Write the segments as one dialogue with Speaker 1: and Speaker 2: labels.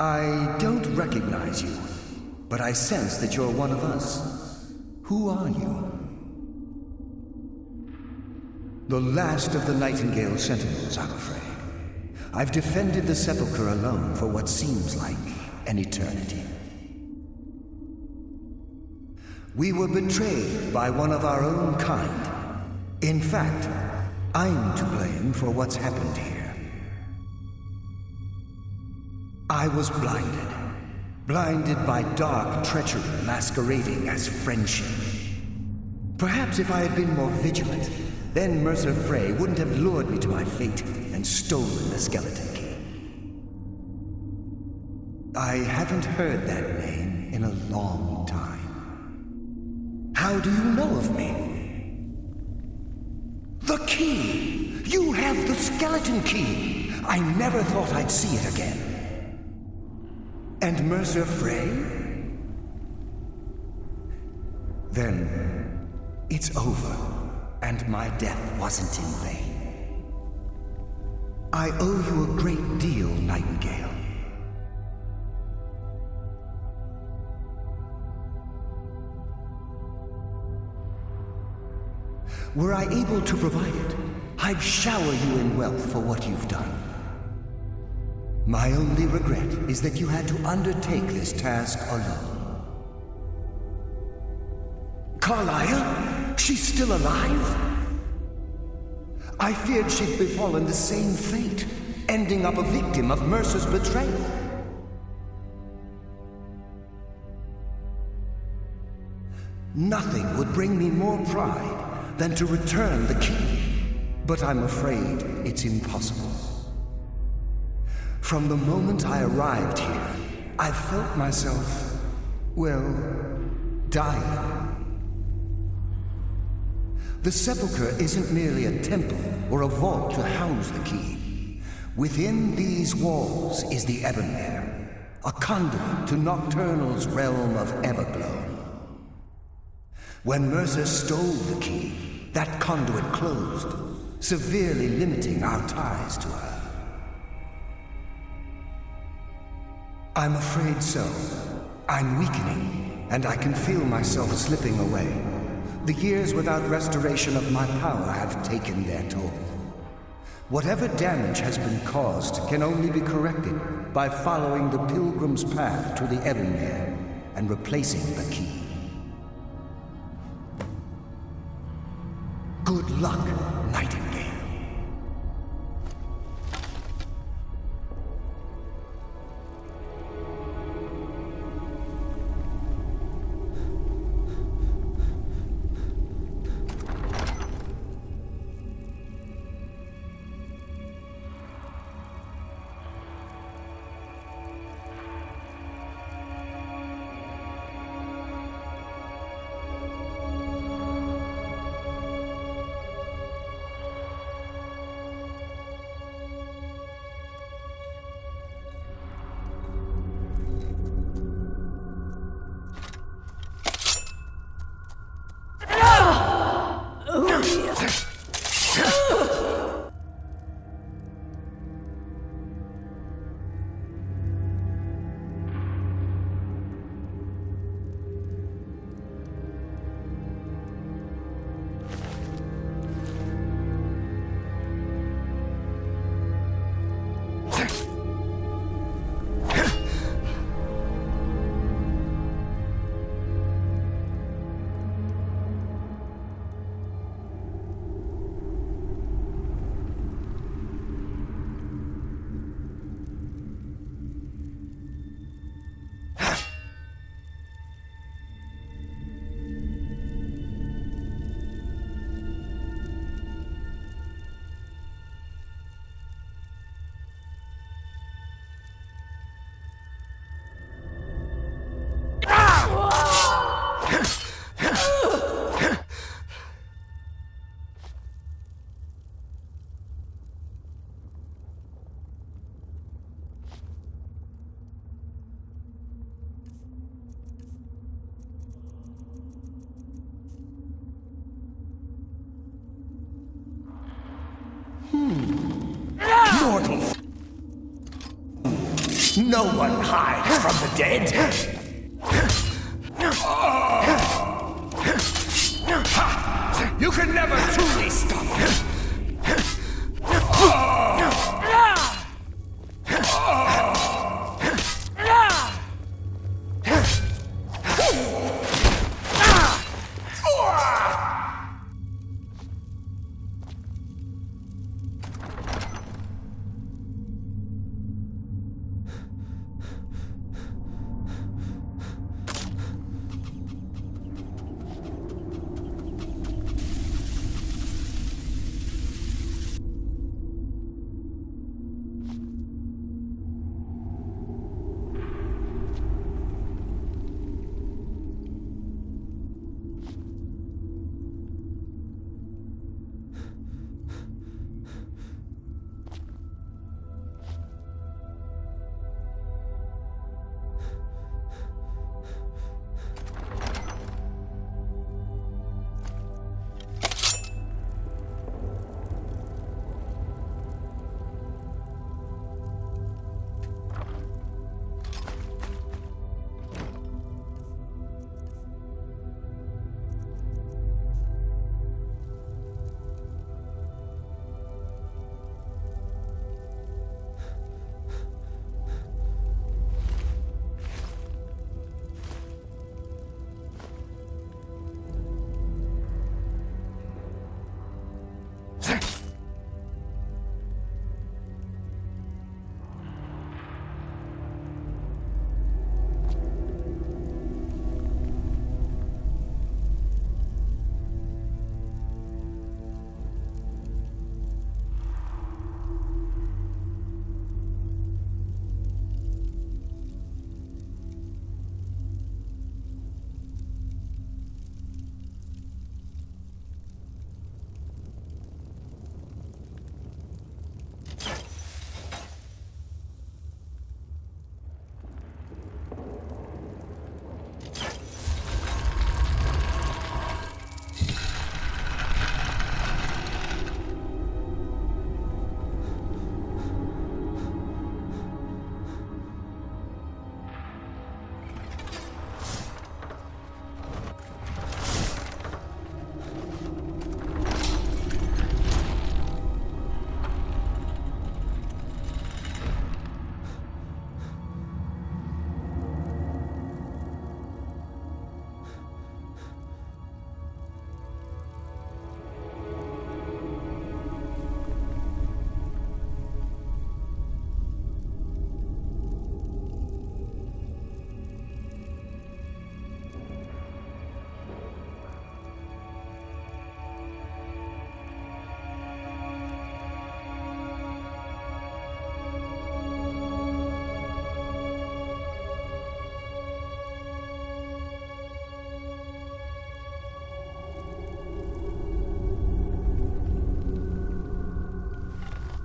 Speaker 1: I don't recognize you, but I sense that you're one of us. Who are you? The last of the Nightingale Sentinels, I'm afraid. I've defended the sepulcher alone for what seems like an eternity. We were betrayed by one of our own kind. In fact, I'm to blame for what's happened here. I was blinded by dark treachery masquerading as friendship. Perhaps if I had been more vigilant, then Mercer Frey wouldn't have lured me to my fate and stolen the skeleton key. I haven't heard that name in a long time. How do you know of me? The key! You have the skeleton key! I never thought I'd see it again. And Mercer Frey? Then it's over, and my death wasn't in vain. I owe you a great deal, Nightingale. Were I able to provide it, I'd shower you in wealth for what you've done. My only regret is that you had to undertake this task alone. Carlyle? She's still alive? I feared she'd befallen the same fate, ending up a victim of Mercer's betrayal. Nothing would bring me more pride than to return the key, but I'm afraid it's impossible. From the moment I arrived here, I felt myself, well, dying. The sepulcher isn't merely a temple or a vault to house the key. Within these walls is the Ebonmere, a conduit to Nocturnal's realm of Everglow. When Mercer stole the key, that conduit closed, severely limiting our ties to her. I'm afraid so. I'm weakening, and I can feel myself slipping away. The years without restoration of my power have taken their toll. Whatever damage has been caused can only be corrected by following the pilgrim's path to the Ebonmere and replacing the key. Good luck, Nightingale. No one hides from the dead. You can never truly stop me.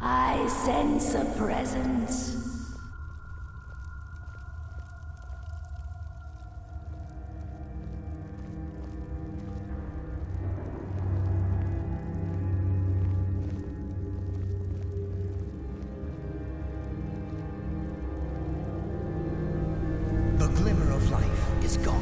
Speaker 2: I sense a presence.
Speaker 1: The glimmer of life is gone.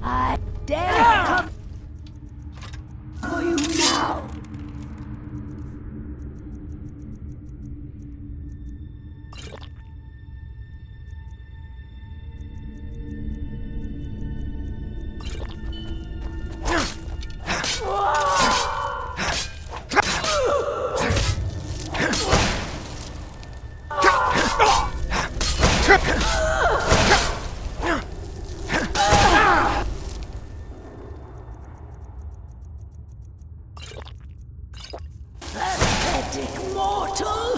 Speaker 2: I dare come for you now. Pathetic mortal!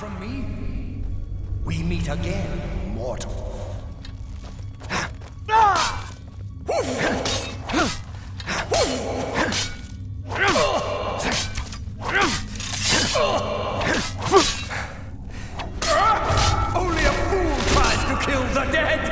Speaker 1: from me? We meet again, mortal. Only a fool tries to kill the dead!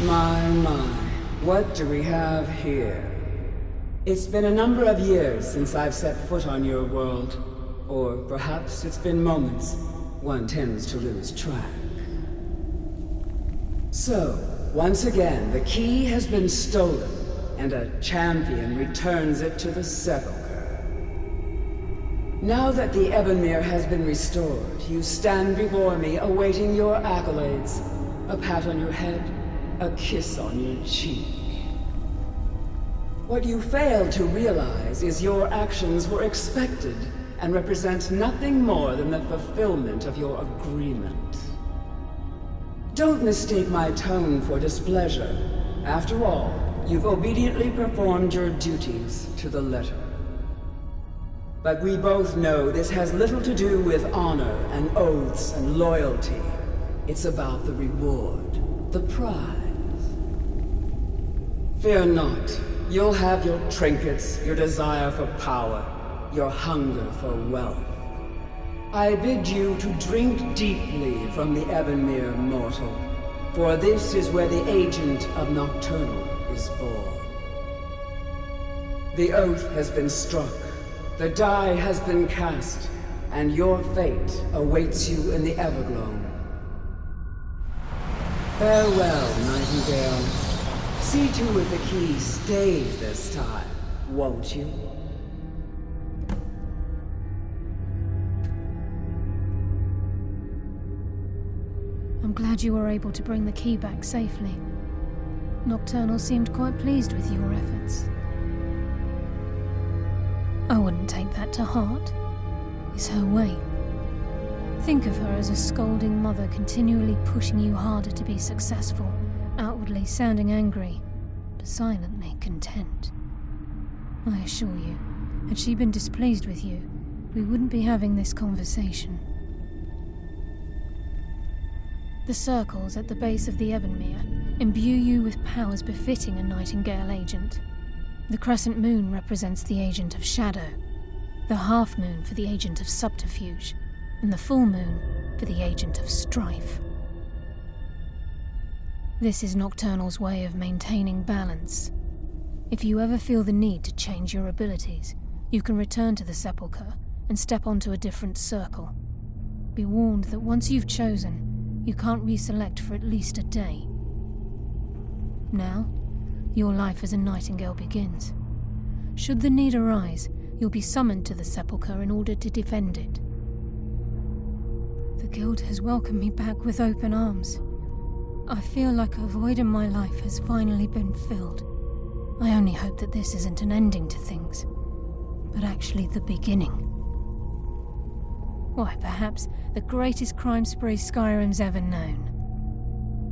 Speaker 3: My, what do we have here? It's been a number of years since I've set foot on your world. Or perhaps it's been moments. One tends to lose track. So, once again, the key has been stolen, and a champion returns it to the sepulcher. Now that the Ebonmere has been restored, you stand before me awaiting your accolades. A pat on your head, a kiss on your cheek. What you fail to realize is your actions were expected and represent nothing more than the fulfillment of your agreement. Don't mistake my tone for displeasure. After all, you've obediently performed your duties to the letter. But we both know this has little to do with honor and oaths and loyalty. It's about the reward, the prize. Fear not. You'll have your trinkets, your desire for power, your hunger for wealth. I bid you to drink deeply from the Ebonmere, mortal, for this is where the agent of Nocturnal is born. The oath has been struck, the die has been cast, and your fate awaits you in the Evergloam. Farewell, Nightingale. See to it the key stays this time, won't you?
Speaker 4: I'm glad you were able to bring the key back safely. Nocturnal seemed quite pleased with your efforts. I wouldn't take that to heart. It's her way. Think of her as a scolding mother continually pushing you harder to be successful, outwardly sounding angry, but silently content. I assure you, had she been displeased with you, we wouldn't be having this conversation. The circles at the base of the Ebonmere imbue you with powers befitting a Nightingale agent. The crescent moon represents the agent of shadow, the half moon for the agent of subterfuge, and the full moon for the agent of strife. This is Nocturnal's way of maintaining balance. If you ever feel the need to change your abilities, you can return to the sepulcher and step onto a different circle. Be warned that once you've chosen, you can't reselect for at least a day. Now, your life as a Nightingale begins. Should the need arise, you'll be summoned to the sepulcher in order to defend it. The Guild has welcomed me back with open arms. I feel like a void in my life has finally been filled. I only hope that this isn't an ending to things, but actually the beginning. Why, perhaps the greatest crime spree Skyrim's ever known.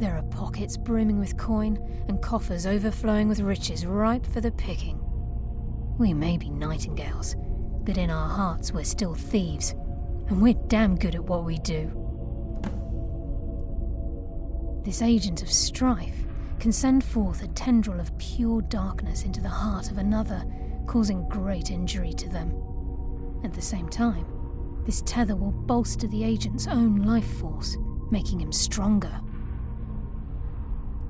Speaker 4: There are pockets brimming with coin and coffers overflowing with riches ripe for the picking. We may be nightingales, but in our hearts we're still thieves, and we're damn good at what we do. This agent of strife can send forth a tendril of pure darkness into the heart of another, causing great injury to them. At the same time, this tether will bolster the agent's own life force, making him stronger.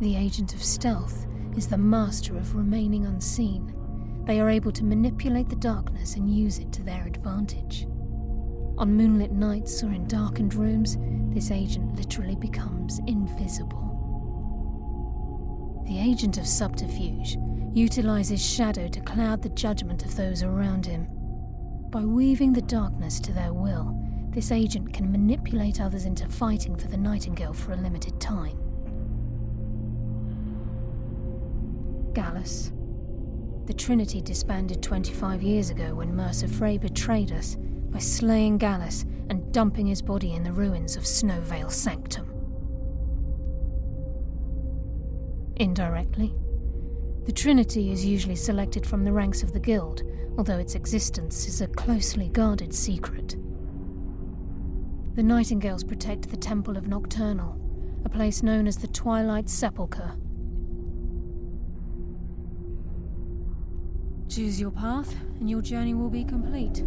Speaker 4: The agent of stealth is the master of remaining unseen. They are able to manipulate the darkness and use it to their advantage. On moonlit nights or in darkened rooms, this agent literally becomes invisible. The agent of subterfuge utilizes shadow to cloud the judgment of those around him. By weaving the darkness to their will, this agent can manipulate others into fighting for the Nightingale for a limited time. Gallus. The Trinity disbanded 25 years ago when Mercer Frey betrayed us by slaying Gallus and dumping his body in the ruins of Snowvale Sanctum. Indirectly, the Trinity is usually selected from the ranks of the Guild, although its existence is a closely guarded secret. The Nightingales protect the Temple of Nocturnal, a place known as the Twilight Sepulcher. Choose your path, and your journey will be complete.